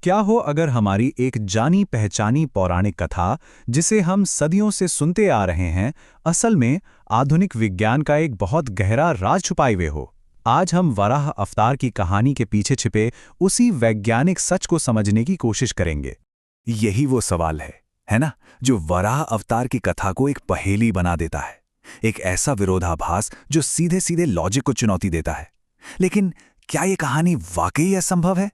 क्या हो अगर हमारी एक जानी पहचानी पौराणिक कथा, जिसे हम सदियों से सुनते आ रहे हैं, असल में आधुनिक विज्ञान का एक बहुत गहरा राज छुपाए हुए हो। आज हम वराह अवतार की कहानी के पीछे छिपे उसी वैज्ञानिक सच को समझने की कोशिश करेंगे। यही वो सवाल है ना? जो वराह अवतार की कथा को एक पहेली बना देता है। एक ऐसा विरोधाभास जो सीधे सीधे लॉजिक को चुनौती देता है। लेकिन क्या ये कहानी वाकई असंभव है?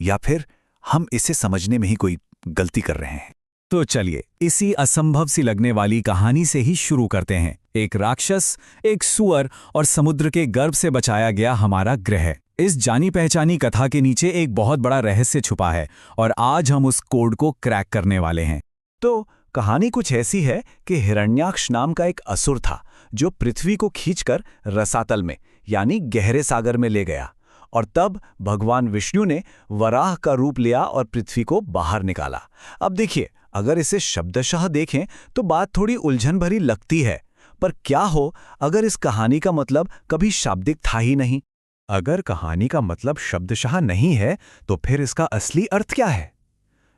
या फिर हम इसे समझने में ही कोई गलती कर रहे हैं? तो चलिए इसी असंभव सी लगने वाली कहानी से ही शुरू करते हैं। एक राक्षस, एक सुअर और समुद्र के गर्भ से बचाया गया हमारा ग्रह। इस जानी पहचानी कथा के नीचे एक बहुत बड़ा रहस्य छुपा है और आज हम उस कोड को क्रैक करने वाले हैं। तो कहानी कुछ ऐसी है कि हिरण्याक्ष नाम का एक असुर था जो पृथ्वी को खींचकर रसातल में यानी गहरे सागर में ले गया। और तब भगवान विष्णु ने वराह का रूप लिया और पृथ्वी को बाहर निकाला। अब देखिए, अगर इसे शब्दशः देखें तो बात थोड़ी उलझन भरी लगती है, पर क्या हो अगर इस कहानी का मतलब कभी शाब्दिक था ही नहीं? अगर कहानी का मतलब शब्दशः नहीं है तो फिर इसका असली अर्थ क्या है?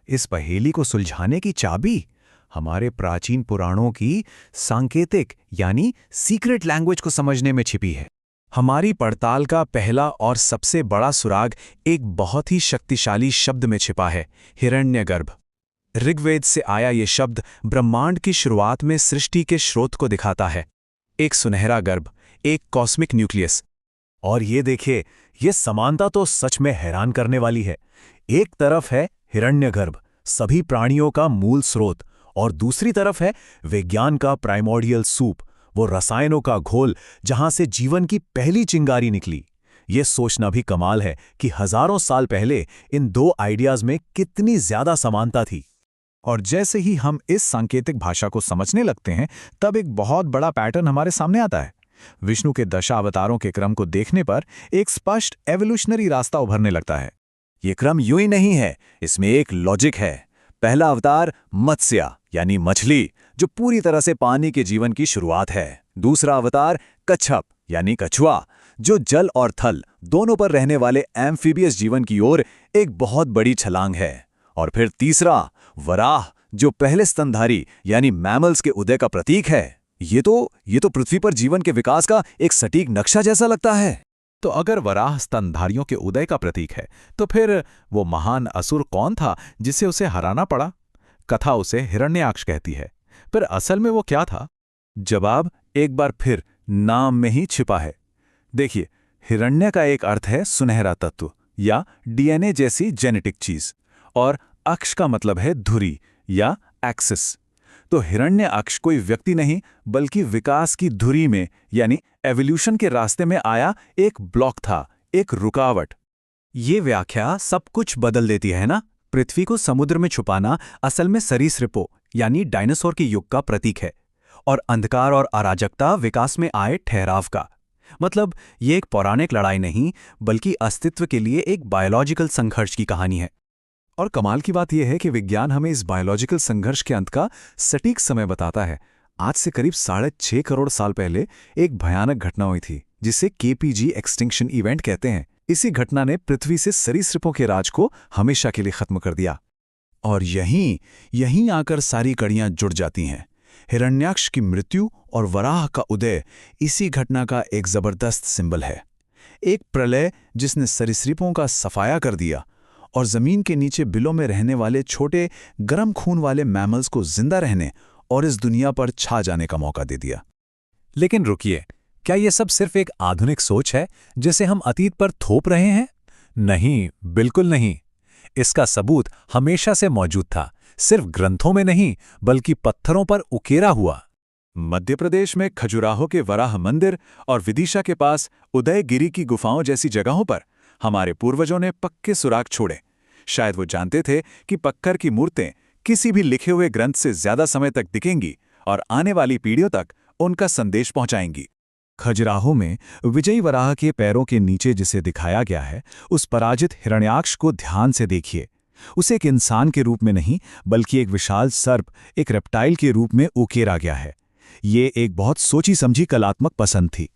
इस पहेली को सुलझाने की चाबी हमारे प्राचीन पुराणों की सांकेतिक यानी सीक्रेट लैंग्वेज को समझने में छिपी है। हमारी पड़ताल का पहला और सबसे बड़ा सुराग एक बहुत ही शक्तिशाली शब्द में छिपा है, हिरण्यगर्भ। ऋग्वेद से आया ये शब्द ब्रह्मांड की शुरुआत में सृष्टि के स्रोत को दिखाता है। एक सुनहरा गर्भ, एक कॉस्मिक न्यूक्लियस। और ये देखिए, ये समानता तो सच में हैरान करने वाली है। एक तरफ है हिरण्यगर्भ, सभी प्राणियों का मूल स्रोत, और दूसरी तरफ है विज्ञान का प्राइमोर्डियल सूप, वो रसायनों का घोल जहां से जीवन की पहली चिंगारी निकली। ये सोचना भी कमाल है कि हजारों साल पहले इन दो आइडियाज में कितनी ज्यादा समानता थी। और जैसे ही हम इस सांकेतिक भाषा को समझने लगते हैं, तब एक बहुत बड़ा पैटर्न हमारे सामने आता है। विष्णु के दशावतारों के क्रम को देखने पर एक स्पष्ट एवोल्यूशनरी रास्ता उभरने लगता है। ये क्रम यूं ही नहीं है, इसमें एक लॉजिक है। पहला अवतार मत्स्य यानी मछली, जो पूरी तरह से पानी के जीवन की शुरुआत है। दूसरा अवतार कच्छप यानी कछुआ, जो जल और थल दोनों पर रहने वाले एम्फीबियस जीवन की ओर एक बहुत बड़ी छलांग है। और फिर तीसरा वराह, जो पहले स्तनधारी यानी मैमल्स के उदय का प्रतीक है। ये तो पृथ्वी पर जीवन के विकास का एक सटीक नक्शा जैसा लगता है। तो अगर वराह स्तनधारियों के उदय का प्रतीक है, तो फिर वो महान असुर कौन था जिसे उसे हराना पड़ा? कथा उसे हिरण्याक्ष कहती है, पर असल में वो क्या था? जवाब एक बार फिर नाम में ही छिपा है। देखिए, हिरण्य का एक अर्थ है सुनहरा तत्व या डीएनए जैसी जेनेटिक चीज, और अक्ष का मतलब है धुरी या एक्सिस। तो हिरण्य अक्ष कोई व्यक्ति नहीं, बल्कि विकास की धुरी में यानी एवोल्यूशन के रास्ते में आया एक ब्लॉक था, एक रुकावट। ये व्याख्या सब कुछ बदल देती है ना? पृथ्वी को समुद्र में छुपाना असल में सरीसृपों यानी डायनासोर के युग का प्रतीक है, और अंधकार और अराजकता विकास में आए ठहराव का। मतलब ये एक पौराणिक लड़ाई नहीं, बल्कि अस्तित्व के लिए एक बायोलॉजिकल संघर्ष की कहानी है। और कमाल की बात यह है कि विज्ञान हमें इस बायोलॉजिकल संघर्ष के अंत का सटीक समय बताता है। आज से करीब 6.5 करोड़ साल पहले एक भयानक घटना हुई थी, जिसे केपीजी एक्सटिंक्शन इवेंट कहते हैं। इसी घटना ने पृथ्वी से सरीसृपों के राज को हमेशा के लिए खत्म कर दिया। और यहीं आकर सारी कड़ियां जुड़ जाती हैं। हिरण्याक्ष की मृत्यु और वराह का उदय इसी घटना का एक जबरदस्त सिंबल है। एक प्रलय जिसने सरीसृपों का सफाया कर दिया और जमीन के नीचे बिलों में रहने वाले छोटे गर्म खून वाले मैमल्स को जिंदा रहने और इस दुनिया पर छा जाने का मौका दे दिया। लेकिन रुकिए, क्या यह सब सिर्फ एक आधुनिक सोच है जिसे हम अतीत पर थोप रहे हैं? नहीं, बिल्कुल नहीं। इसका सबूत हमेशा से मौजूद था, सिर्फ ग्रंथों में नहीं बल्कि पत्थरों पर उकेरा हुआ। मध्य प्रदेश में खजुराहो के वराह मंदिर और विदिशा के पास उदयगिरी की गुफाओं जैसी जगहों पर हमारे पूर्वजों ने पक्के सुराग छोड़े। शायद वो जानते थे कि पत्थर की मूर्तें किसी भी लिखे हुए ग्रंथ से ज्यादा समय तक दिखेंगी और आने वाली पीढ़ियों तक उनका संदेश पहुंचाएंगी। खजुराहो में विजयी वराह के पैरों के नीचे जिसे दिखाया गया है, उस पराजित हिरण्याक्ष को ध्यान से देखिए। उसे एक इंसान के रूप में नहीं, बल्कि एक विशाल सर्प, एक रेप्टाइल के रूप में उकेरा गया है। ये एक बहुत सोची समझी कलात्मक पसंद थी।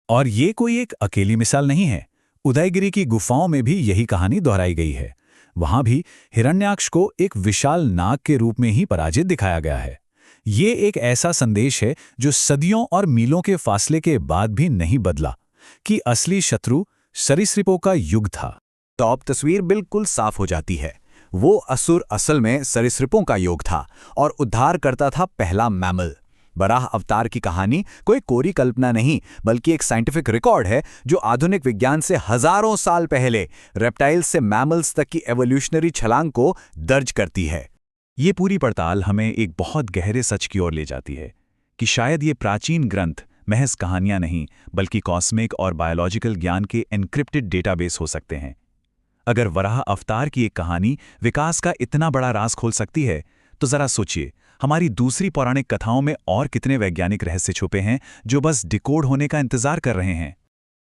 और ये कोई एक अकेली मिसाल नहीं है। उदयगिरी की गुफाओं में भी यही कहानी दोहराई गई है। वहां भी हिरण्याक्ष को एक विशाल नाग के रूप में ही पराजित दिखाया गया है। ये एक ऐसा संदेश है जो सदियों और मीलों के फासले के बाद भी नहीं बदला कि असली शत्रु सरीसृपों का युग था। तो अब तस्वीर बिल्कुल साफ हो जाती है। वो असुर असल में सरीसृपों का योग था और उद्धार करता था पहला मैमल। बराह अवतार की कहानी कोई कोरी कल्पना नहीं, बल्कि एक साइंटिफिक रिकॉर्ड है जो आधुनिक विज्ञान से हजारों साल पहले रेप्टाइल्स से मैमल्स तक की एवोल्यूशनरी छलांग को दर्ज करती है। ये पूरी पड़ताल हमें एक बहुत गहरे सच की ओर ले जाती है कि शायद ये प्राचीन ग्रंथ महज कहानियां नहीं, बल्कि कॉस्मिक और बायोलॉजिकल ज्ञान के एन्क्रिप्टेड डेटाबेस हो सकते हैं। अगर वराह अवतार की एक कहानी विकास का इतना बड़ा राज खोल सकती है, तो जरा सोचिए हमारी दूसरी पौराणिक कथाओं में और कितने वैज्ञानिक रहस्य छुपे हैं जो बस डिकोड होने का इंतजार कर रहे हैं।